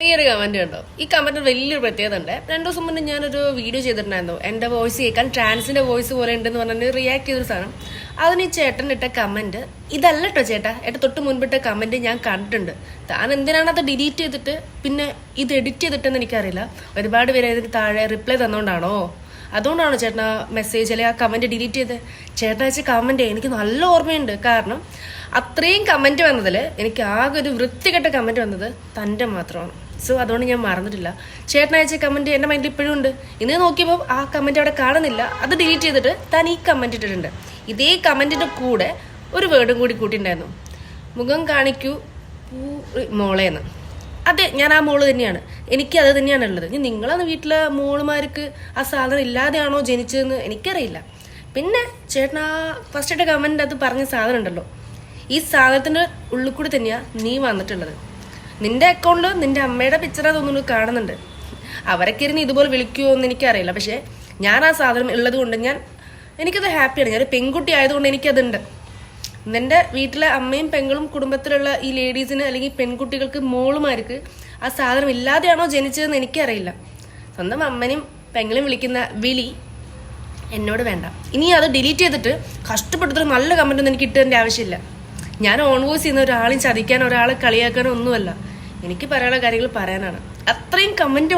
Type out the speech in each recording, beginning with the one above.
ഈ ഒരു കമന്റ് കണ്ടോ? ഈ കമന്റ് വലിയൊരു പ്രത്യേകത ഉണ്ട്. 2 ദിവസം മുന്നേ ഞാനൊരു വീഡിയോ ചെയ്തിട്ടുണ്ടായിരുന്നു. എന്റെ വോയിസ് കേൾക്കാൻ ട്രാൻസിന്റെ വോയിസ് പോലെ ഉണ്ടെന്ന് പറഞ്ഞിട്ട് റിയാക്ട് ചെയ്തൊരു സാധനം. അതിന് ഈ ചേട്ടൻ ഇട്ട കമന്റ് ഇതല്ല കേട്ടോ ചേട്ടാ. തൊട്ട് മുൻപിട്ട കമന്റ് ഞാൻ കണ്ടിട്ടുണ്ട്. താൻ എന്തിനാണ് അത് ഡിലീറ്റ് ചെയ്തിട്ട് പിന്നെ ഇത് എഡിറ്റ് ചെയ്തിട്ടെന്ന് എനിക്കറിയില്ല. ഒരുപാട് പേര് ഇതിന് താഴെ റിപ്ലൈ തന്നോണ്ടാണോ, അതുകൊണ്ടാണോ ചേട്ടൻ ആ മെസ്സേജ് അല്ലെങ്കിൽ ആ കമന്റ് ഡിലീറ്റ് ചെയ്ത്? ചേട്ടൻ അയച്ച കമന്റ് എനിക്ക് നല്ല ഓർമ്മയുണ്ട്. കാരണം അത്രയും കമന്റ് വന്നതിൽ എനിക്ക് ആകെ ഒരു വൃത്തികെട്ട കമന്റ് വന്നത് തൻ്റെ മാത്രമാണ്. സോ അതുകൊണ്ട് ഞാൻ മറന്നിട്ടില്ല. ചേട്ടൻ അയച്ച കമന്റ് എൻ്റെ മൈൻഡിൽ ഇപ്പോഴും ഉണ്ട്. ഇന്ന് നോക്കിയപ്പോൾ ആ കമന്റ് അവിടെ കാണുന്നില്ല. അത് ഡിലീറ്റ് ചെയ്തിട്ട് താൻ ഈ കമന്റ് ഇട്ടിട്ടുണ്ട്. ഇതേ കമന്റിന്റെ കൂടെ ഒരു വേർഡും കൂടി കൂട്ടിയിട്ടുണ്ടായിരുന്നു, മുഖം കാണിക്കൂ മോളേന്ന്. അതെ, ഞാൻ ആ മോള് തന്നെയാണ്. എനിക്ക് അത് തന്നെയാണ് ഉള്ളത്. ഇനി നിങ്ങളാണ് വീട്ടിലെ മോളുമാർക്ക് ആ സാധനം ഇല്ലാതെയാണോ ജനിച്ചതെന്ന് എനിക്കറിയില്ല. പിന്നെ ചേട്ടൻ ആ ഫസ്റ്റ് കമന്റ് അത് പറഞ്ഞ സാധനം ഉണ്ടല്ലോ, ഈ സാധനത്തിന്റെ ഉള്ളിൽ കൂടി തന്നെയാ നീ വന്നിട്ടുള്ളത്. നിന്റെ അക്കൗണ്ടിൽ നിന്റെ അമ്മയുടെ പിക്ചറാ തോന്നുന്നു കാണുന്നുണ്ട്. അവരൊക്കെ ഇരുന്ന് ഇതുപോലെ വിളിക്കുമോ എന്ന് എനിക്കറിയില്ല. പക്ഷെ ഞാൻ ആ സാധനം ഉള്ളത് കൊണ്ട് എനിക്കത് ഹാപ്പിയാണ്. ഞാൻ പെൺകുട്ടി ആയതുകൊണ്ട് എനിക്കതുണ്ട്. നിന്റെ വീട്ടിലെ അമ്മയും പെങ്ങളും കുടുംബത്തിലുള്ള ഈ ലേഡീസിന് അല്ലെങ്കിൽ പെൺകുട്ടികൾക്ക് മോളുമാർക്ക് ആ സാധനം ഇല്ലാതെയാണോ ജനിച്ചതെന്ന് എനിക്കറിയില്ല. സ്വന്തം അമ്മനും പെങ്ങളും വിളിക്കുന്ന വിളി എന്നോട് വേണ്ട. ഇനി അത് ഡിലീറ്റ് ചെയ്തിട്ട് കഷ്ടപ്പെട്ടിട്ട് നല്ല കമന്റ് ഒന്നും എനിക്ക് ഇട്ടതിന്റെ ആവശ്യമില്ല. ഞാൻ ഓൺ വോയിസ് ചെയ്യുന്ന ഒരാളെയും ചതിക്കാനോ ഒരാളെ കളിയാക്കാനോ ഒന്നുമല്ല. എനിക്ക് പറയാനുള്ള കാര്യങ്ങൾ പറയാനാണ്. അത്രയും കമന്റ്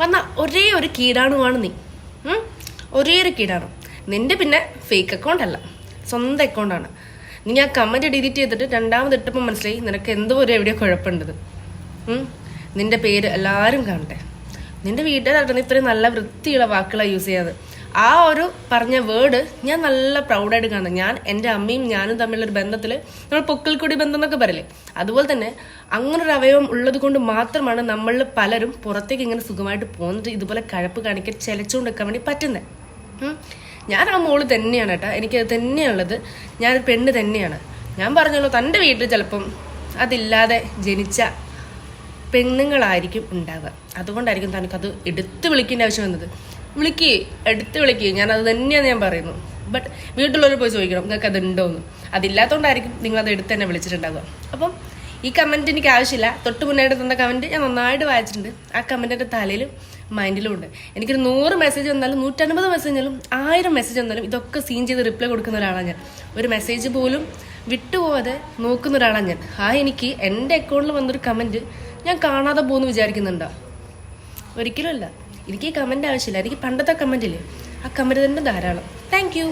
വന്ന ഒരേ ഒരു കീടാണുവാണ് നീ. ഒരേ ഒരു കീടാണു നിന്റെ. പിന്നെ ഫേക്ക് അക്കൗണ്ട് അല്ല, സ്വന്തം അക്കൗണ്ടാണ്. നീ ആ കമന്റ് ഡിലീറ്റ് ചെയ്തിട്ട് രണ്ടാമത് ഇട്ടപ്പോൾ മനസ്സിലായി നിനക്ക് എന്തോ ഒരു എവിടെയോ കുഴപ്പമുണ്ടത്. നിന്റെ പേര് എല്ലാവരും കാണട്ടെ. നിന്റെ വീട്ടുകാരായിട്ട് ഇത്രയും നല്ല വൃത്തിയുള്ള വാക്കുകളാണ് യൂസ് ചെയ്യാതെ. ആ ഒരു പറഞ്ഞ വേർഡ് ഞാൻ നല്ല പ്രൗഡായിട്ട് കാണുന്നത്. ഞാൻ എൻ്റെ അമ്മയും ഞാനും തമ്മിലുള്ളൊരു ബന്ധത്തിൽ നമ്മൾ പൊക്കിൾക്കൊടി ബന്ധം എന്നൊക്കെ പറയില്ലേ, അതുപോലെ തന്നെ അങ്ങനൊരു അവയവം ഉള്ളത് കൊണ്ട് മാത്രമാണ് നമ്മളിൽ പലരും പുറത്തേക്ക് ഇങ്ങനെ സുഖമായിട്ട് പോകുന്നത്, ഇതുപോലെ കഴപ്പ് കാണിക്കാൻ ചെലച്ചുകൊണ്ട് വെക്കാൻ വേണ്ടി പറ്റുന്നത്. ഞാൻ ആ മോള് തന്നെയാണ് കേട്ടോ. എനിക്കത് തന്നെയാണുള്ളത്. ഞാനൊരു പെണ്ണ് തന്നെയാണ്. ഞാൻ പറഞ്ഞല്ലോ, തൻ്റെ വീട്ടിൽ ചിലപ്പം അതില്ലാതെ ജനിച്ച പെണ്ണുങ്ങളായിരിക്കും ഉണ്ടാവുക. അതുകൊണ്ടായിരിക്കും തനിക്കത് എടുത്ത് വിളിക്കേണ്ട ആവശ്യം വന്നത്. എടുത്ത് വിളിക്കുക, ഞാനത് തന്നെയാണ് ഞാൻ പറയുന്നു. ബട്ട് വീട്ടിലുള്ളവർ പോയി ചോദിക്കണം നിങ്ങൾക്ക് അത് ഉണ്ടോയെന്ന്. അതില്ലാത്തതുകൊണ്ടായിരിക്കും നിങ്ങളത് എടുത്ത് തന്നെ വിളിച്ചിട്ടുണ്ടാവുക. അപ്പം ഈ കമന്റ് എനിക്ക് ആവശ്യമില്ല. തൊട്ട് മുന്നേറ്റ് തന്ന കമന്റ് ഞാൻ നന്നായിട്ട് വായിച്ചിട്ടുണ്ട്. ആ കമന്റിന്റെ തലയിലും മൈൻഡിലും ഉണ്ട്. എനിക്കൊരു 100 മെസ്സേജ് വന്നാലും 150 മെസ്സേജ് വന്നാലും 1000 മെസ്സേജ് വന്നാലും ഇതൊക്കെ സീൻ ചെയ്ത് റിപ്ലൈ കൊടുക്കുന്ന ഒരാളാണ് ഞാൻ. ഒരു മെസ്സേജ് പോലും വിട്ടുപോകാതെ നോക്കുന്ന ഒരാളാണ് ഞാൻ. എനിക്ക് എൻ്റെ അക്കൗണ്ടിൽ വന്നൊരു കമന്റ് ഞാൻ കാണാതെ പോകുന്നു വിചാരിക്കുന്നുണ്ടോ? ഒരിക്കലും അല്ല. എനിക്ക് ഈ കമന്റ് ആവശ്യമില്ല. എനിക്ക് പണ്ടത്തെ കമന്റ് ഇല്ലേ, ആ കമന്റ് തന്നെ ധാരാളം. Thank you.